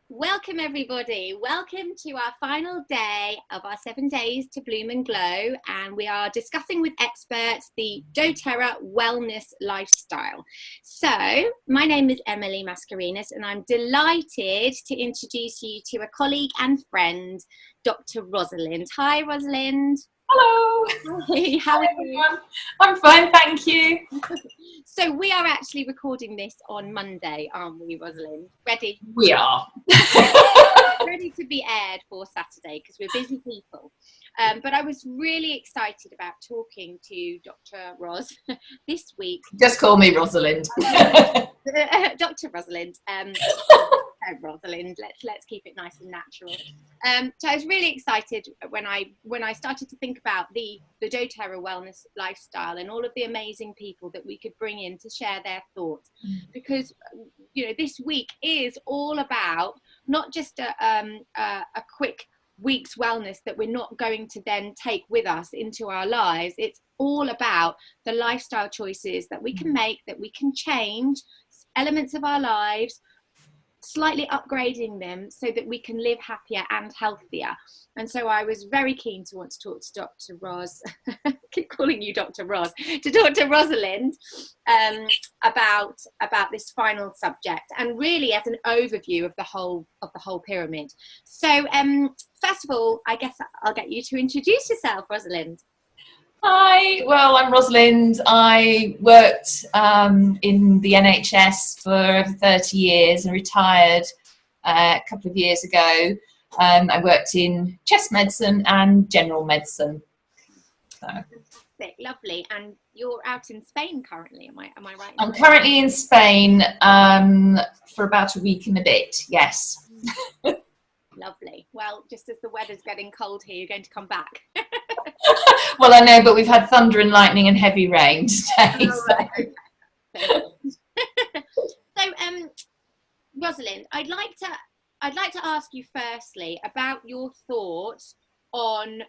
Welcome everybody, welcome to our final day of our 7 days to bloom and glow, and we are discussing with experts the doTERRA wellness lifestyle. So my name is Emily Mascarenas and I'm delighted to introduce you to a colleague and friend, Dr. Rosalind. Hi Rosalind. Hello. Hey, how are you? I'm fine, thank you. So we are actually recording this on Monday, aren't we, Rosalind? Ready? We are. Ready to be aired for Saturday because we're busy people. But I was really excited about talking to Dr. Ros this week. Just call me Rosalind. Dr. Rosalind. Rosalind, let's keep it nice and natural. So I was really excited when I started to think about the doTERRA wellness lifestyle and all of the amazing people that we could bring in to share their thoughts, because this week is all about not just a quick week's wellness that we're not going to then take with us into our lives. It's all about the lifestyle choices that we can make, that we can change elements of our lives, slightly upgrading them so that we can live happier and healthier. And so I was very keen to want to talk to Dr. Ros, I keep calling you Dr. Ros, to Dr. Rosalind about this final subject, and really as an overview of the whole pyramid. So first of all, I guess I'll get you to introduce yourself, Rosalind. Hi, well, I'm Rosalind. I worked in the NHS for over 30 years and retired a couple of years ago. I worked in chest medicine and general medicine. So. Fantastic, lovely. And you're out in Spain currently, am I right? I'm currently in Spain for about a week and a bit, yes. Lovely. Well, just as the weather's getting cold here, you're going to come back. Well, I know, but we've had thunder and lightning and heavy rain today. Oh, right. So, Rosalind, I'd like to ask you firstly about your thoughts on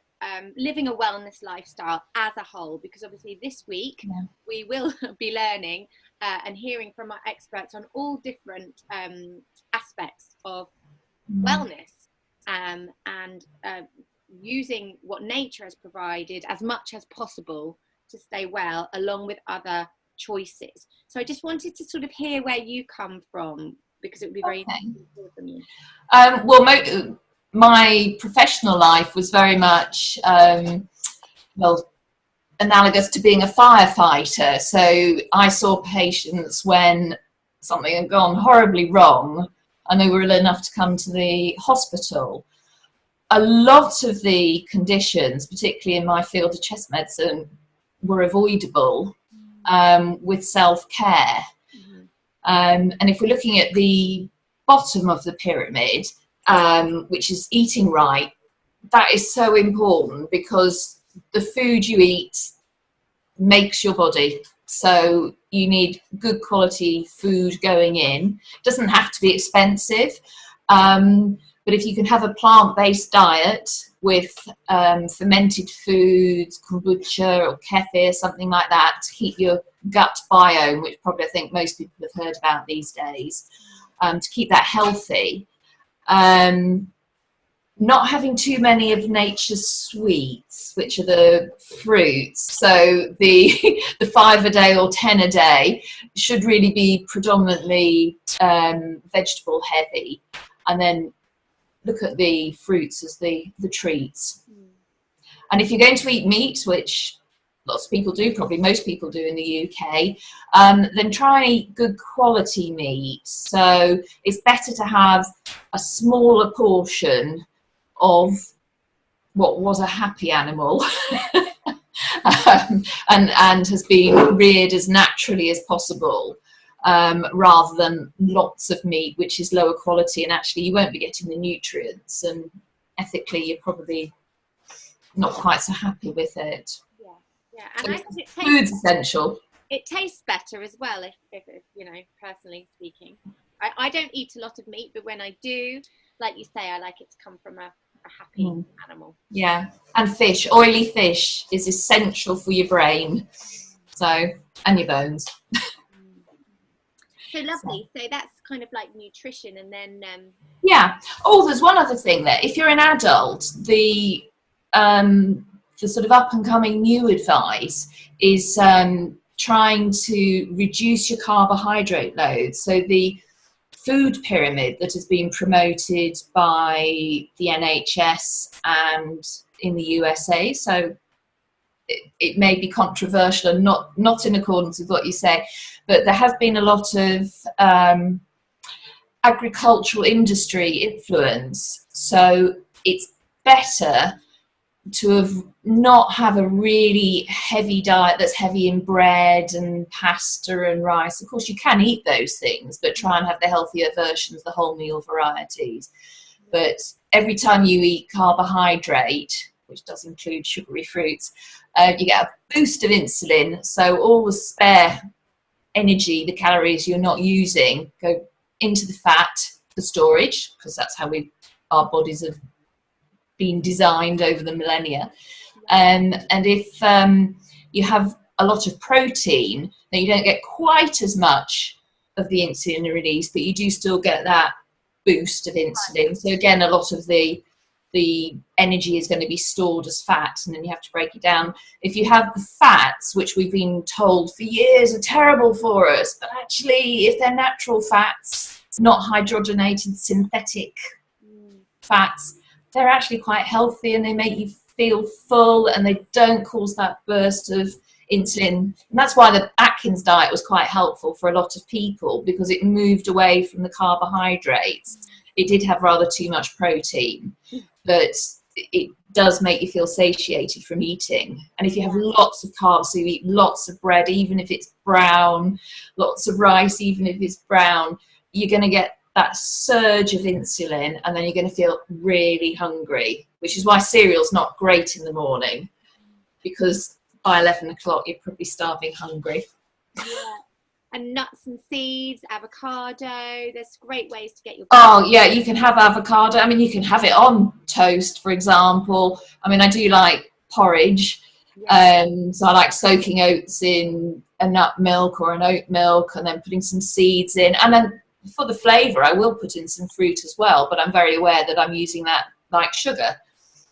living a wellness lifestyle as a whole, because obviously this week we will be learning and hearing from our experts on all different aspects of wellness and using what nature has provided as much as possible to stay well, along with other choices. So I just wanted to sort of hear where you come from, because it would be very interesting to hear from you. Well, my professional life was very much analogous to being a firefighter. So I saw patients when something had gone horribly wrong and they were ill enough to come to the hospital. A lot of the conditions, particularly in my field of chest medicine, were avoidable with self-care. And if we're looking at the bottom of the pyramid, which is eating right, that is so important, because the food you eat makes your body. So you need good quality food going in. It doesn't have to be expensive. But if you can have a plant-based diet with fermented foods, kombucha or kefir, something like that, to keep your gut biome, which probably I think most people have heard about these days, to keep that healthy. Not having too many of nature's sweets, which are the fruits. So the 5 a day or 10 a day should really be predominantly vegetable heavy, and then look at the fruits as the treats. And if you're going to eat meat, which lots of people do, probably most people do in the UK, then try and eat good quality meat. So it's better to have a smaller portion of what was a happy animal and has been reared as naturally as possible, rather than lots of meat which is lower quality, and actually you won't be getting the nutrients, and ethically you're probably not quite so happy with it. Yeah, and I think food's essential. It tastes better as well, if personally speaking. I don't eat a lot of meat, but when I do, like you say, I like it to come from a happy animal. Yeah, and fish, oily fish is essential for your brain, so, and your bones. So lovely. So that's kind of like nutrition, and then yeah. Oh, there's one other thing there. If you're an adult, the sort of up and coming new advice is trying to reduce your carbohydrate load. So the food pyramid that has been promoted by the NHS and in the USA. So it may be controversial and not in accordance with what you say, but there has been a lot of agricultural industry influence. So it's better to not have a really heavy diet that's heavy in bread and pasta and rice. Of course, you can eat those things, but try and have the healthier versions, the whole meal varieties. But every time you eat carbohydrate, which does include sugary fruits, you get a boost of insulin. So all the spare energy, the calories you're not using, go into the fat for storage, because that's how our bodies have been designed over the millennia. And if you have a lot of protein, then you don't get quite as much of the insulin release, but you do still get that boost of insulin. So again, a lot of the energy is going to be stored as fat, and then you have to break it down. If you have the fats, which we've been told for years are terrible for us, but actually if they're natural fats, not hydrogenated synthetic fats, they're actually quite healthy, and they make you feel full, and they don't cause that burst of insulin. And that's why the Atkins diet was quite helpful for a lot of people, because it moved away from the carbohydrates. It did have rather too much protein, but it does make you feel satiated from eating. And if you have lots of carbs, so you eat lots of bread, even if it's brown, lots of rice, even if it's brown, you're going to get that surge of insulin, and then you're going to feel really hungry, which is why cereal's not great in the morning, because by 11 o'clock you're probably starving hungry. Yeah. And nuts and seeds, avocado, there's great ways to get your... Oh yeah, you can have avocado. I mean, you can have it on toast, for example. I mean, I do like porridge. So I like soaking oats in a nut milk or an oat milk, and then putting some seeds in, and then for the flavour, I will put in some fruit as well, but I'm very aware that I'm using that like sugar.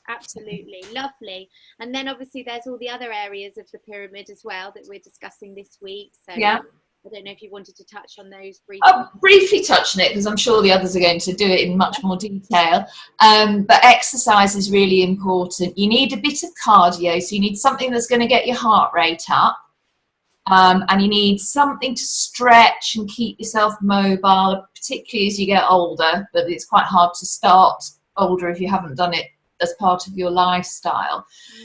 Absolutely, lovely. And then obviously there's all the other areas of the pyramid as well that we're discussing this week. So yeah, I don't know if you wanted to touch on those briefly. I'll briefly touch on it, because I'm sure the others are going to do it in much more detail. But exercise is really important. You need a bit of cardio, so you need something that's going to get your heart rate up. And you need something to stretch and keep yourself mobile, particularly as you get older, but it's quite hard to start older if you haven't done it as part of your lifestyle.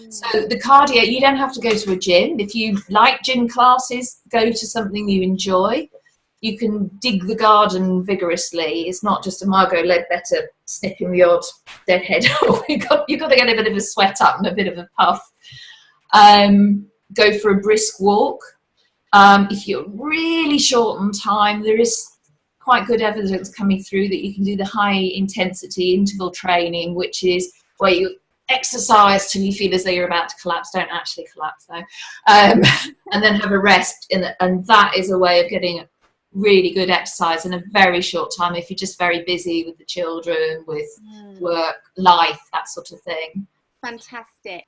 So the cardio, you don't have to go to a gym. If you like gym classes, go to something you enjoy. You can dig the garden vigorously. It's not just a Margot Ledbetter snipping the odd dead head. You've got to get a bit of a sweat up and a bit of a puff. Go for a brisk walk. If you're really short on time, there is quite good evidence coming through that you can do the high intensity interval training, which is where you exercise till you feel as though you're about to collapse. Don't actually collapse though. And then have a rest, and that is a way of getting really good exercise in a very short time if you're just very busy with the children, with work, life, that sort of thing. Fantastic.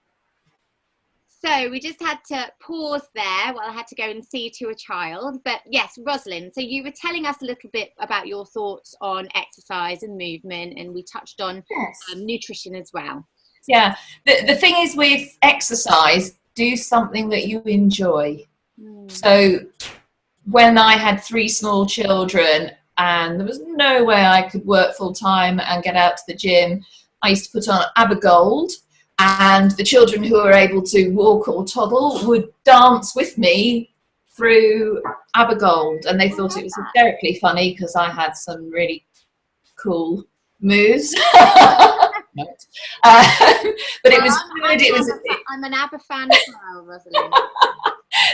So we just had to pause there while I had to go and see to a child. But yes, Rosalind, so you were telling us a little bit about your thoughts on exercise and movement, and we touched on nutrition as well. Yeah, the thing is with exercise, do something that you enjoy. So when I had 3 small children and there was no way I could work full time and get out to the gym, I used to put on ABBA-Gold. And the children who were able to walk or toddle would dance with me through ABBA-Gold. And they thought it was hysterically funny because I had some really cool moves. But it was good. I'm an ABBA fan as well, Rosalind.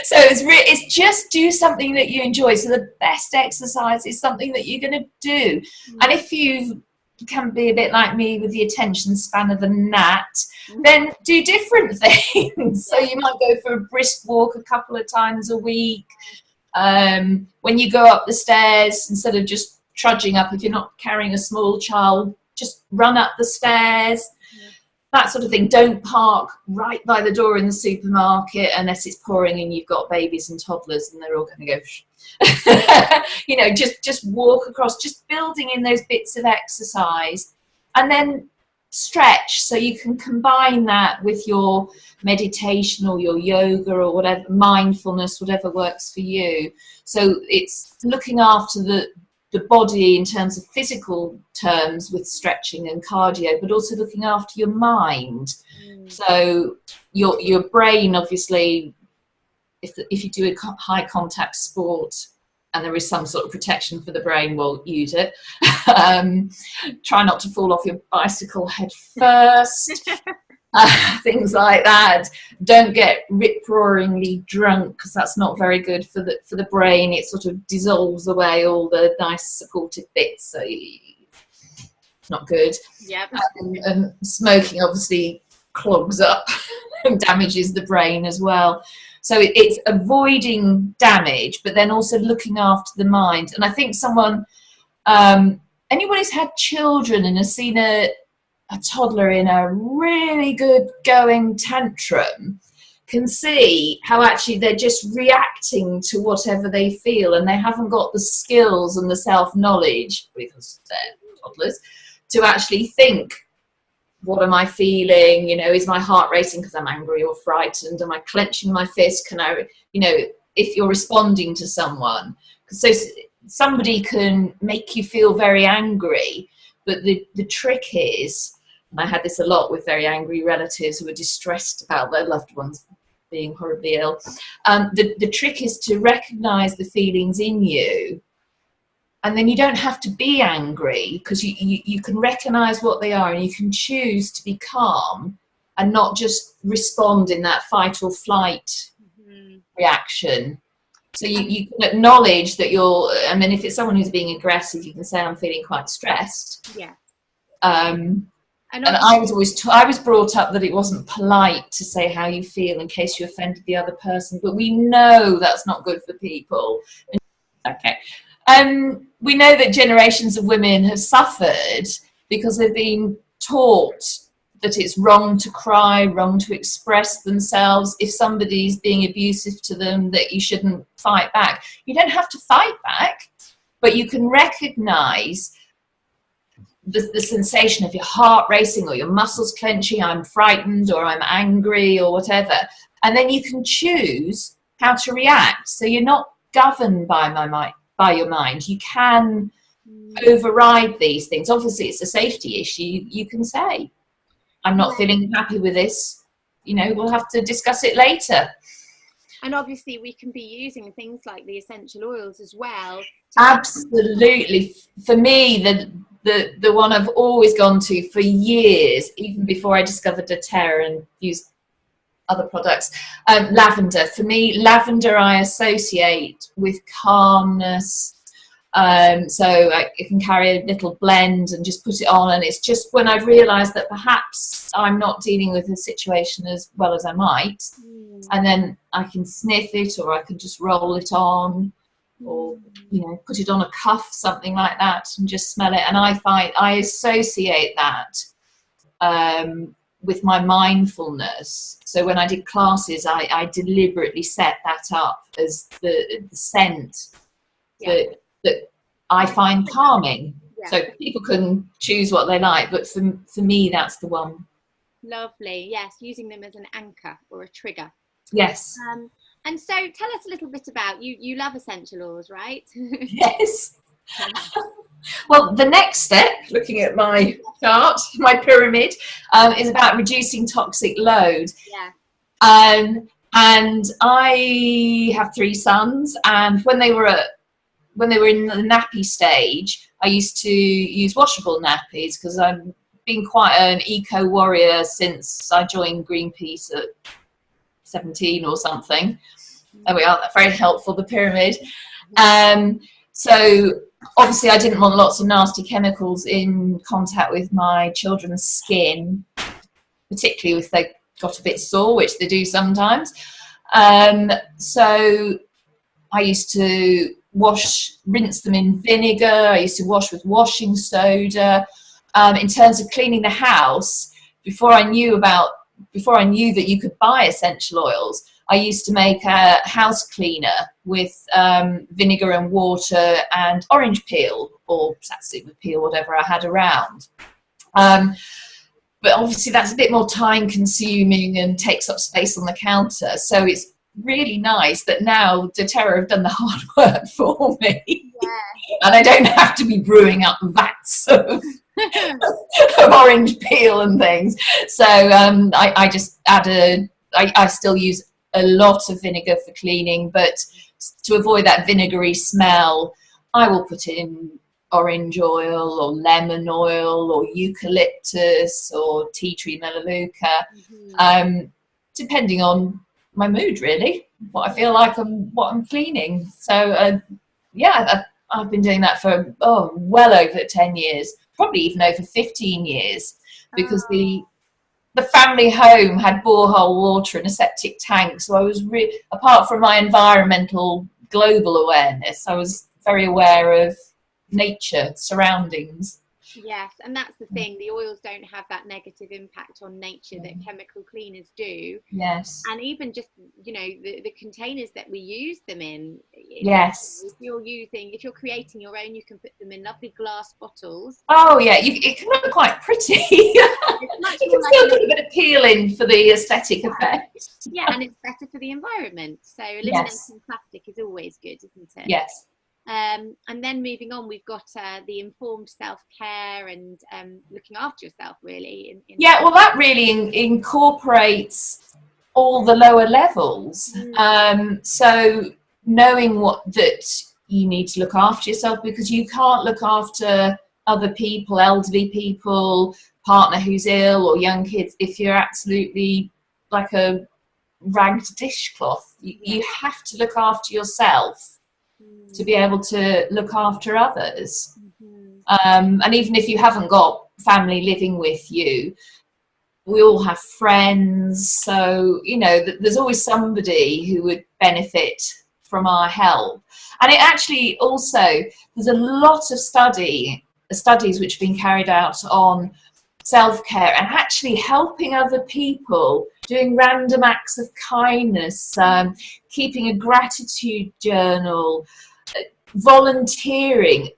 So it's just do something that you enjoy. So the best exercise is something that you're going to do. And if you can be a bit like me with the attention span of a gnat, then do different things. So you might go for a brisk walk a couple of times a week, When you go up the stairs, instead of just trudging up, if you're not carrying a small child, just run up the stairs. That sort of thing. Don't park right by the door in the supermarket unless it's pouring and you've got babies and toddlers and they're all going to go you know, just walk across, just building in those bits of exercise, and then stretch, so you can combine that with your meditation or your yoga or whatever, mindfulness, whatever works for you. So it's looking after the body in terms of physical terms with stretching and cardio, but also looking after your mind. So your brain, obviously, if you do a high contact sport and there is some sort of protection for the brain, well, use it. Try not to fall off your bicycle head first. Things like that. Don't get rip-roaringly drunk, because that's not very good for the brain. It sort of dissolves away all the nice supportive bits, so it's not good. Yep. And smoking obviously clogs up and damages the brain as well. So it's avoiding damage, but then also looking after the mind. And I think anyone who's had children and has seen a toddler in a really good going tantrum can see how actually they're just reacting to whatever they feel, and they haven't got the skills and the self-knowledge, because they're toddlers, to actually think, what am I feeling? You know, is my heart racing because I'm angry or frightened? Am I clenching my fist? Can I, you know, if you're responding to someone. So somebody can make you feel very angry, but the trick is, and I had this a lot with very angry relatives who were distressed about their loved ones being horribly ill. The trick is to recognize the feelings in you, and then you don't have to be angry, because you can recognize what they are, and you can choose to be calm and not just respond in that fight or flight reaction. So you can acknowledge that I mean, if it's someone who's being aggressive, you can say, I'm feeling quite stressed. Yeah. And I was brought up that it wasn't polite to say how you feel in case you offended the other person, but we know that's not good for people. Okay. We know that generations of women have suffered because they've been taught that it's wrong to cry, wrong to express themselves. If somebody's being abusive to them, that you shouldn't fight back. You don't have to fight back, but you can recognize the sensation of your heart racing or your muscles clenching, I'm frightened or I'm angry or whatever. And then you can choose how to react. So you're not governed by your mind. You can override these things. Obviously, it's a safety issue. You can say, I'm not feeling happy with this. You know, we'll have to discuss it later. And obviously we can be using things like the essential oils as well. Absolutely. For me, the one I've always gone to for years, even before I discovered doTERRA and used other products, lavender. For me, lavender I associate with calmness. So I can carry a little blend and just put it on, and it's just when I've realised that perhaps I'm not dealing with the situation as well as I might, and then I can sniff it, or I can just roll it on, or you know, put it on a cuff, something like that, and just smell it. And I find I associate that with my mindfulness. So when I did classes, I deliberately set that up as the scent that I find calming. Yeah. So people can choose what they like, but for me, that's the one. Lovely. Yes, using them as an anchor or a trigger. Yes. And so tell us a little bit about you love essential oils, right? Yes. Well, the next step, looking at my chart, my pyramid, is about reducing toxic load. Yeah. And I have 3 sons, and when they were in the nappy stage, I used to use washable nappies, because I've been quite an eco warrior since I joined Greenpeace at 17 or something. There we are, that's very helpful, the pyramid. So obviously I didn't want lots of nasty chemicals in contact with my children's skin, particularly if they got a bit sore, which they do sometimes. So I used to rinse them in vinegar. I used to wash with washing soda. In terms of cleaning the house, before I knew that you could buy essential oils, I used to make a house cleaner with vinegar and water and orange peel, or satsuma peel, whatever I had around. But obviously that's a bit more time consuming and takes up space on the counter. So it's really nice that now doTERRA have done the hard work for me. Yeah. And I don't have to be brewing up vats of orange peel and things. So I just I still use a lot of vinegar for cleaning, but to avoid that vinegary smell, I will put in orange oil or lemon oil or eucalyptus or tea tree melaleuca, depending on my mood, really, what I feel like what I'm cleaning. So yeah, I've been doing that for well over 10 years, probably even over 15 years, because the family home had borehole water and a septic tank. So I was apart from my environmental global awareness, I was very aware of nature surroundings. Yes, and that's the thing, the oils don't have that negative impact on nature that chemical cleaners do. Yes. And even just, you know, the containers that we use them in. Yes. If you're creating your own, you can put them in lovely glass bottles. Oh yeah, it can look quite pretty. You can still put a bit of peel in for the aesthetic effect. Yeah, and it's better for the environment. So eliminating plastic is always good, isn't it? Yes. And then moving on, we've got the informed self-care and looking after yourself, really. Yeah, well, that really incorporates all the lower levels. So knowing that you need to look after yourself, because you can't look after other people, elderly people, partner who's ill, or young kids, if you're absolutely like a ragged dishcloth. You have to look after yourself to be able to look after others. And even if you haven't got family living with you, we all have friends, so you know there's always somebody who would benefit from our help. And it actually also, there's a lot of studies which have been carried out on self-care and actually helping other people, doing random acts of kindness, keeping a gratitude journal, volunteering.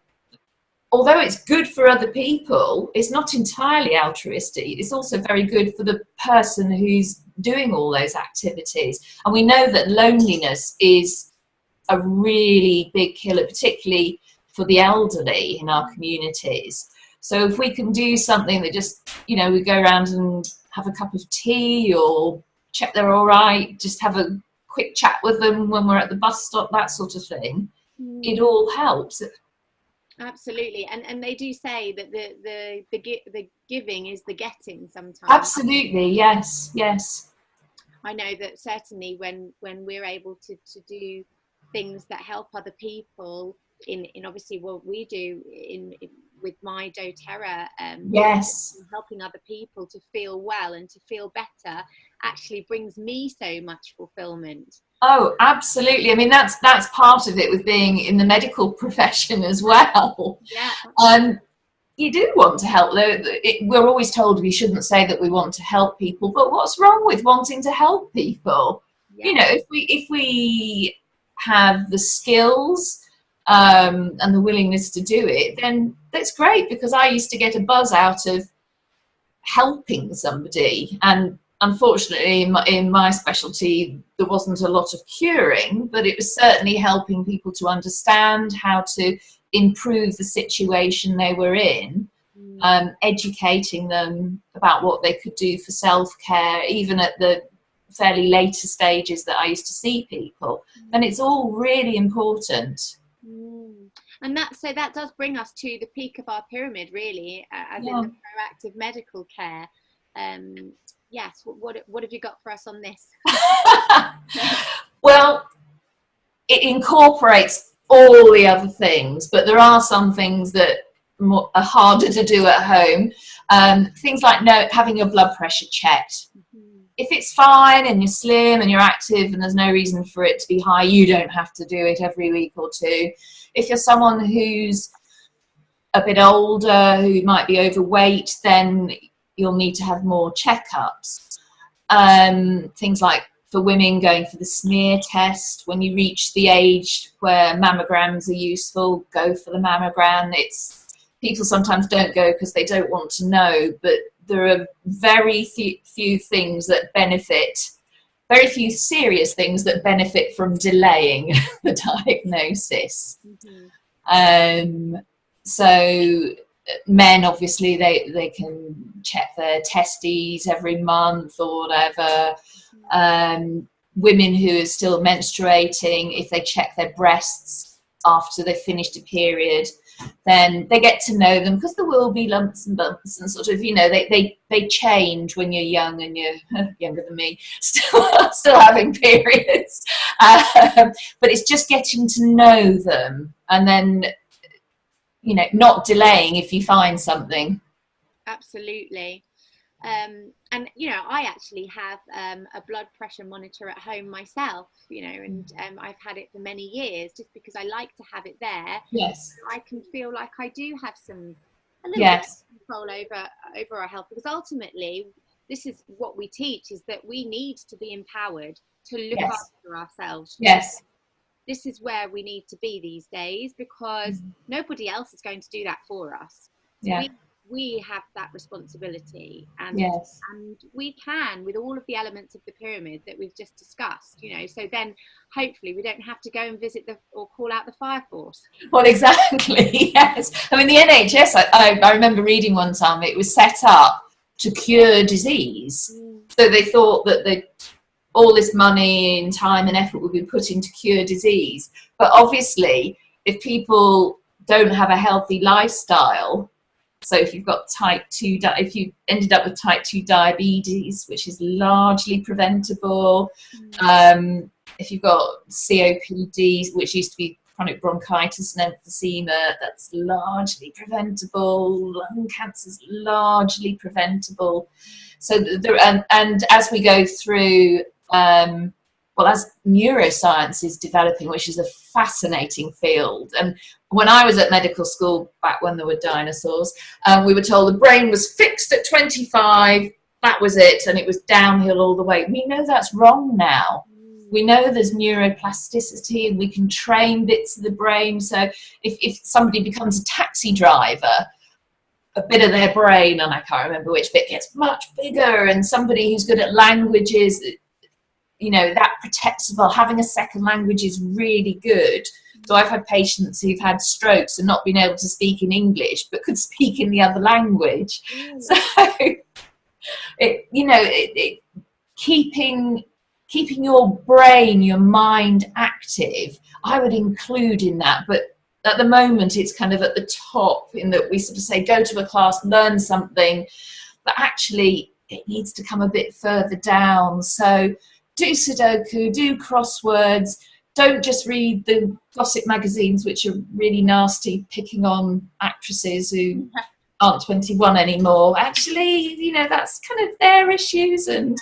Although it's good for other people, it's not entirely altruistic. It's also very good for the person who's doing all those activities. And we know that loneliness is a really big killer, particularly for the elderly in our communities. So if we can do something that just, you know, we go around and have a cup of tea or check they're all right, just have a quick chat with them when we're at the bus stop, that sort of thing, it all helps. Absolutely, and they do say that the giving is the getting sometimes. Absolutely, yes. I know that certainly when we're able to do things that help other people in obviously what we do with my doTERRA, helping other people to feel well and to feel better actually brings me so much fulfillment. Oh, absolutely. I mean, that's part of it with being in the medical profession as well. Yeah. You do want to help. We're always told we shouldn't say that we want to help people, but what's wrong with wanting to help people? Yeah. You know, if we have the skills and the willingness to do it, then that's great, because I used to get a buzz out of helping somebody, and unfortunately in my specialty there wasn't a lot of curing, but it was certainly helping people to understand how to improve the situation they were in, educating them about what they could do for self-care, even at the fairly later stages that I used to see people. And it's all really important. And that does bring us to the peak of our pyramid, really, as in the proactive medical care. Yes, what have you got for us on this? Well, it incorporates all the other things, but there are some things that are harder to do at home. Things like having your blood pressure checked. if it's fine and you're slim and you're active and there's no reason for it to be high, you don't have to do it every week or two. If you're someone who's a bit older, who might be overweight, then you'll need to have more checkups. Things like for women going for the smear test. When you reach the age where mammograms are useful, go for the mammogram. People sometimes don't go because they don't want to know, but there are very few things that benefit, very few serious things that benefit from delaying the diagnosis. So men, obviously, they can check their testes every month or whatever. Women who are still menstruating, if they check their breasts after they've finished a period, then they get to know them, because there will be lumps and bumps and sort of, they change when you're young and you're younger than me, still having periods. But it's just getting to know them, and then, not delaying if you find something. Absolutely. And I actually have a blood pressure monitor at home myself, and I've had it for many years, just because I like to have it there. Yes. I can feel like I do have a little yes. bit of control over our health, because ultimately this is what we teach, is that we need to be empowered to look yes. after ourselves. Yes. This is where we need to be these days, because nobody else is going to do that for us. Yeah. We have that responsibility, and yes. and we can, with all of the elements of the pyramid that we've just discussed, so then hopefully we don't have to go and visit or call out the fire force. Well, exactly. Yes. I mean, the NHS, I remember reading one time, it was set up to cure disease. So they thought that all this money and time and effort would be put into cure disease. But obviously, if people don't have a healthy lifestyle, so if you've got if you ended up with type 2 diabetes, which is largely preventable, if you've got COPD, which used to be chronic bronchitis and emphysema, that's largely preventable. Lung cancer is largely preventable. So and as we go through, as neuroscience is developing, which is a fascinating field. And when I was at medical school, back when there were dinosaurs, we were told the brain was fixed at 25, that was it, and it was downhill all the way. We know that's wrong now. We know there's neuroplasticity, and we can train bits of the brain. So if somebody becomes a taxi driver, a bit of their brain, and I can't remember which bit, gets much bigger. And somebody who's good at languages, that protects, well, having a second language is really good. So I've had patients who've had strokes and not been able to speak in English, but could speak in the other language. So, keeping your brain, your mind active, I would include in that. But at the moment, it's kind of at the top, in that we sort of say, go to a class, learn something, but actually it needs to come a bit further down. So do Sudoku, do crosswords. Don't just read the gossip magazines, which are really nasty, picking on actresses who aren't 21 anymore. Actually, that's kind of their issues, and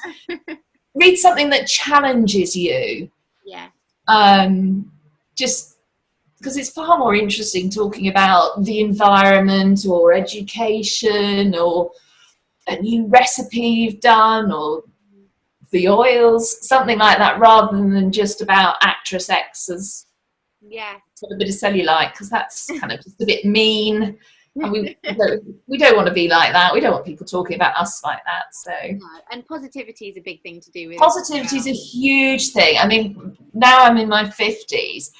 read something that challenges you. Yeah. Just because it's far more interesting talking about the environment or education or a new recipe you've done or the oils, something like that, rather than just about actress X's got a bit of cellulite, because that's kind of just a bit mean, and we don't want to be like that. We don't want people talking about us like that. So and positivity is a big thing to do with positivity is a huge thing. I mean, now I'm in my 50s,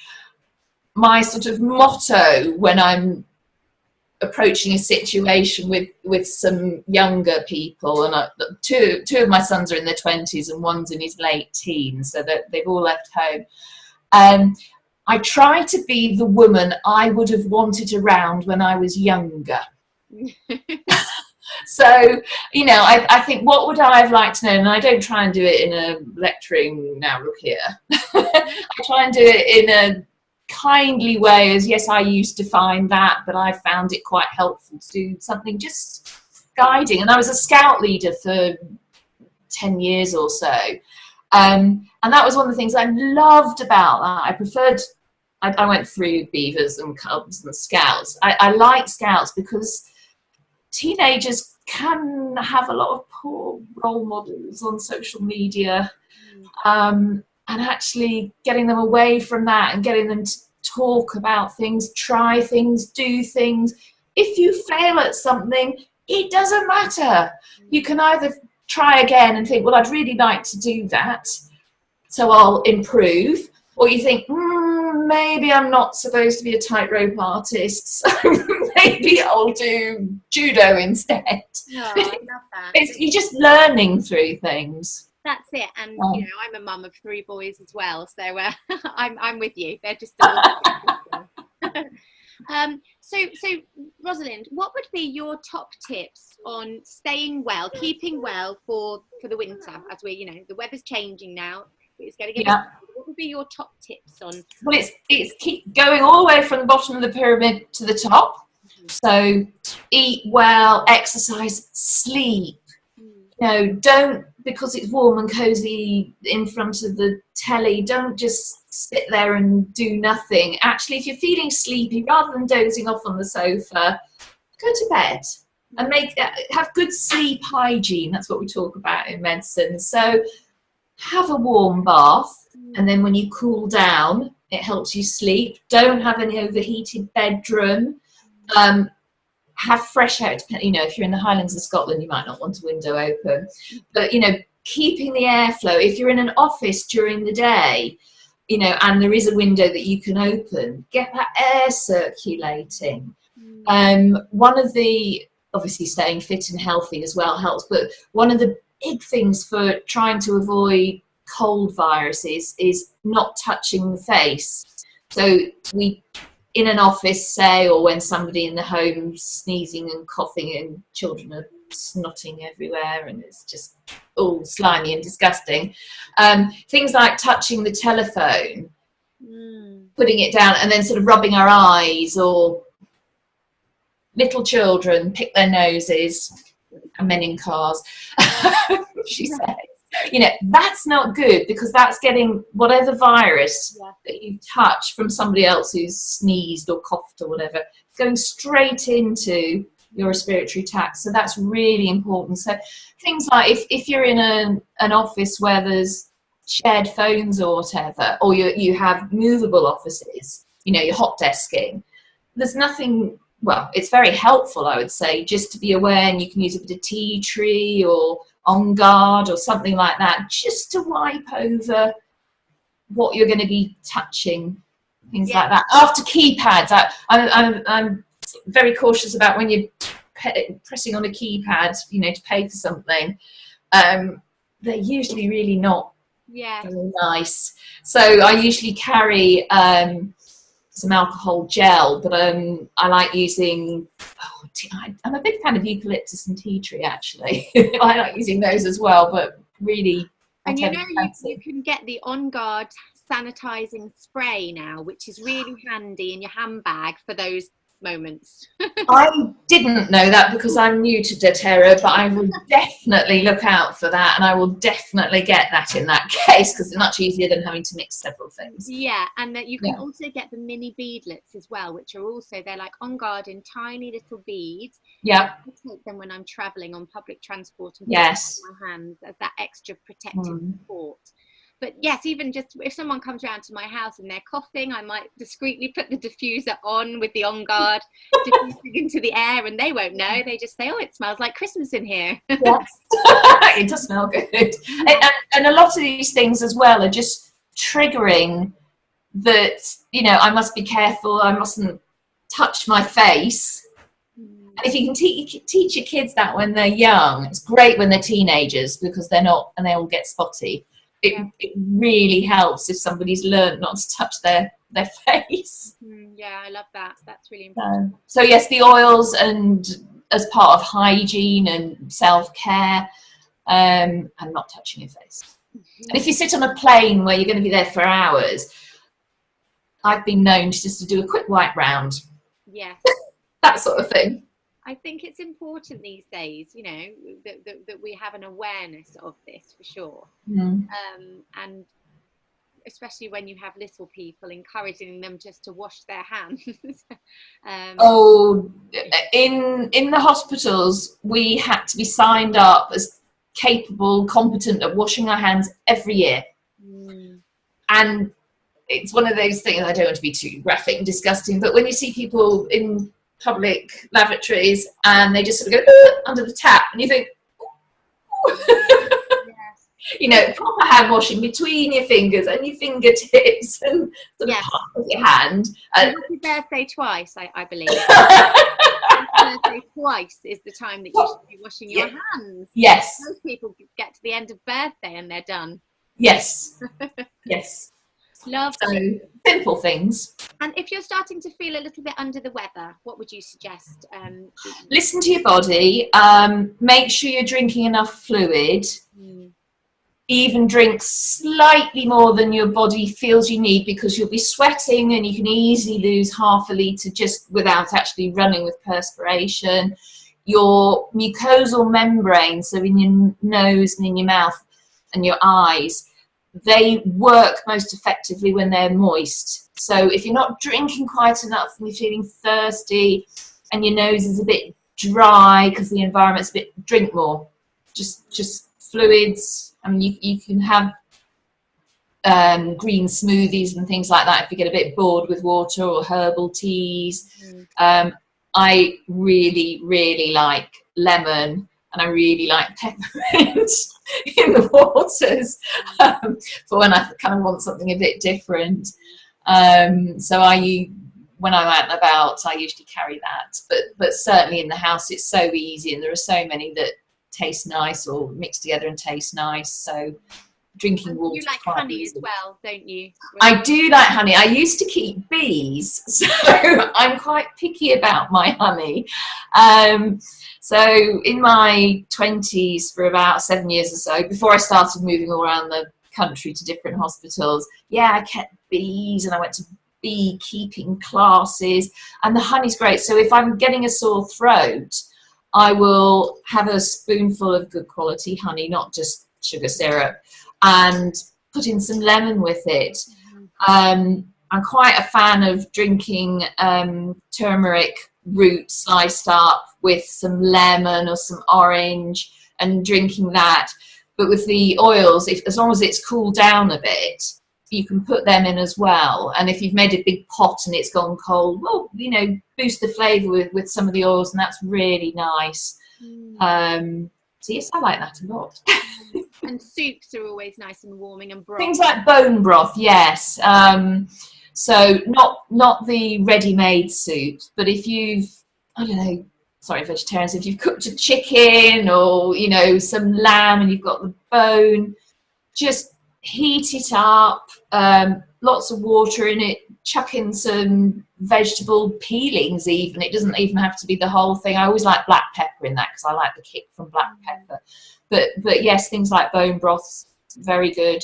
my sort of motto when I'm approaching a situation with some younger people, and two of my sons are in their 20s and one's in his late teens, so that they've all left home. I try to be the woman I would have wanted around when I was younger. So, I think, what would I have liked to know? And I don't try and do it in a lecturing, now look here. I try and do it in a kindly way, as yes, I used to find that, but I found it quite helpful to do something just guiding. And I was a scout leader for 10 years or so. And that was one of the things I loved about that. I went through Beavers and Cubs and Scouts. I like Scouts because teenagers can have a lot of poor role models on social media, and actually getting them away from that and getting them to talk about things, try things, do things. If you fail at something, it doesn't matter. You can either try again and think, well, I'd really like to do that, so I'll improve, or you think, maybe I'm not supposed to be a tightrope artist, so maybe I'll do judo instead. Oh, I love that. You're just learning through things. That's it. And you know, I'm a mum of 3 boys as well, so I'm with you. They're just all so Rosalind, what would be your top tips on staying well, keeping well for the winter, as we, you know, the weather's changing now, it's going to get what would be your top tips on? Well, it's keep going all the way from the bottom of the pyramid to the top. So eat well, exercise, sleep. You know, don't, because it's warm and cozy in front of the telly, don't just sit there and do nothing. Actually, if you're feeling sleepy, rather than dozing off on the sofa, go to bed and have good sleep hygiene. That's what we talk about in medicine. So have a warm bath, and then when you cool down, it helps you sleep. Don't have any overheated bedroom. Have fresh air. You know, if you're in the Highlands of Scotland, you might not want a window open, but you know, keeping the airflow. If you're in an office during the day, you know, and there is a window that you can open, get that air circulating. One of the, obviously staying fit and healthy as well helps, but one of the big things for trying to avoid cold viruses is not touching the face. So we, in an office, say, or when somebody in the home sneezing and coughing and children are snotting everywhere and it's just all slimy and disgusting, things like touching the telephone, putting it down and then sort of rubbing our eyes, or little children pick their noses, and men in cars, she said. You know, that's not good, because that's getting whatever virus that you touch from somebody else who's sneezed or coughed or whatever, going straight into your respiratory tract. So that's really important. So things like if you're in an office where there's shared phones or whatever, or you have movable offices, you know, you're hot desking, there's nothing, well, it's very helpful, I would say, just to be aware, and you can use a bit of tea tree or On Guard or something like that, just to wipe over what you're going to be touching, things like that. After keypads, I'm very cautious about when you're pressing on a keypad, you know, to pay for something. They're usually really not very nice. So I usually carry some alcohol gel, but I like using, I'm a big fan of eucalyptus and tea tree, actually. I like using those as well, but really. And you know, you can get the On Guard sanitizing spray now, which is really handy in your handbag for those moments. I didn't know that because I'm new to doTERRA, but I will definitely look out for that, and I will definitely get that in that case, because it's much easier than having to mix several things. Yeah, and that you can also get the mini beadlets as well, which are also, they're like On Guard in tiny little beads. Yeah. I take them when I'm traveling on public transport and put them in my hands as that extra protective support. But yes, even just if someone comes round to my house and they're coughing, I might discreetly put the diffuser on with the On Guard, diffusing into the air, and they won't know. They just say, oh, it smells like Christmas in here. Yes, it does smell good. And a lot of these things as well are just triggering that, you know, I must be careful, I mustn't touch my face. And if you can teach your kids that when they're young, it's great when they're teenagers, because they're not, and they all get spotty. It really helps if somebody's learned not to touch their face. Yeah, I love that. That's really important. So yes, the oils, and as part of hygiene and self-care, and not touching your face. And if you sit on a plane where you're going to be there for hours, I've been known just to do a quick wipe round. Yes. That sort of thing. I think it's important these days, you know, that we have an awareness of this for sure. And especially when you have little people, encouraging them just to wash their hands. In the hospitals, we had to be signed up as capable, competent at washing our hands every year. And it's one of those things, I don't want to be too graphic and disgusting, but when you see people in public lavatories and they just sort of go under the tap, and you think, you know, proper hand washing between your fingers and your fingertips and sort of half of your hand. And happy birthday twice, I believe. Birthday twice is the time that you should be washing your hands. Yes. Most people get to the end of birthday and they're done. Yes. Yes. Lovely. So, simple things. And if you're starting to feel a little bit under the weather, what would you suggest? Listen to your body. Make sure you're drinking enough fluid. Even drink slightly more than your body feels you need, because you'll be sweating and you can easily lose half a litre just without actually running with perspiration. Your mucosal membrane, so in your nose and in your mouth and your eyes, they work most effectively when they're moist. So if you're not drinking quite enough and you're feeling thirsty and your nose is a bit dry because the environment's a bit, drink more. Just fluids. I mean, you can have green smoothies and things like that if you get a bit bored with water, or herbal teas. I really, really like lemon, and I really like peppermint in the waters for when I kind of want something a bit different. So when I'm out and about, I usually carry that. But certainly in the house, it's so easy, and there are so many that taste nice or mix together and taste nice. So drinking water. You like honey easy as well, don't you? I do like honey. I used to keep bees, so I'm quite picky about my honey. So in my 20s, for about 7 years or so, before I started moving all around the country to different hospitals, I kept bees, and I went to beekeeping classes, and the honey's great. So if I'm getting a sore throat, I will have a spoonful of good quality honey, not just sugar syrup, and put in some lemon with it. I'm quite a fan of drinking turmeric root sliced up with some lemon or some orange, and drinking that. But with the oils, as long as it's cooled down a bit, you can put them in as well. And if you've made a big pot and it's gone cold, well, you know, boost the flavour with some of the oils, and that's really nice. So yes, I like that a lot. And soups are always nice and warming, and broth. Things like bone broth, yes. So not the ready-made soups, but if you've, I don't know, sorry, vegetarians, if you've cooked a chicken or, you know, some lamb and you've got the bone, just heat it up, lots of water in it, chuck in some vegetable peelings even. It doesn't even have to be the whole thing. I always like black pepper in that because I like the kick from black pepper. But yes, things like bone broths, very good.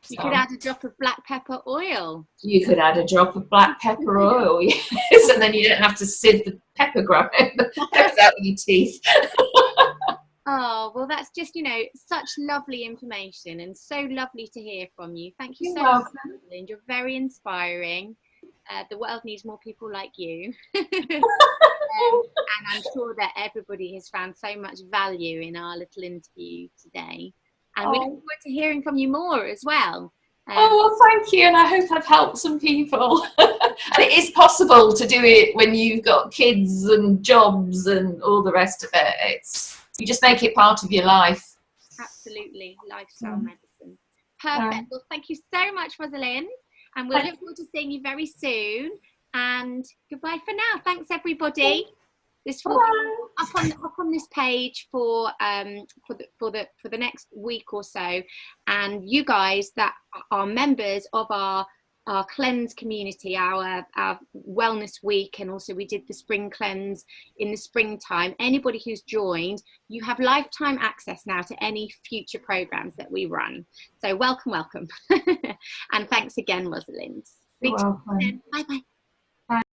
You could add a drop of black pepper oil. You could add a drop of black pepper oil, yes, and then you don't have to sieve the pepper peppers out with your teeth. Oh, well, that's just, you know, such lovely information, and so lovely to hear from you. Thank you so much, Rosalind. You're very inspiring. The world needs more people like you. And I'm sure that everybody has found so much value in our little interview today. And we look forward to hearing from you more as well. Well, thank you, and I hope I've helped some people. And it is possible to do it when you've got kids and jobs and all the rest of it. You just make it part of your life. Absolutely, lifestyle medicine. Perfect. Well, thank you so much, Rosalind, and we'll look forward to seeing you very soon. And goodbye for now. Thanks, everybody. This will be up on this page for the next week or so, and you guys that are members of our cleanse community, our wellness week, and also we did the spring cleanse in the springtime. Anybody who's joined, you have lifetime access now to any future programs that we run. So welcome. And thanks again, Rosalind. You're welcome. Bye bye.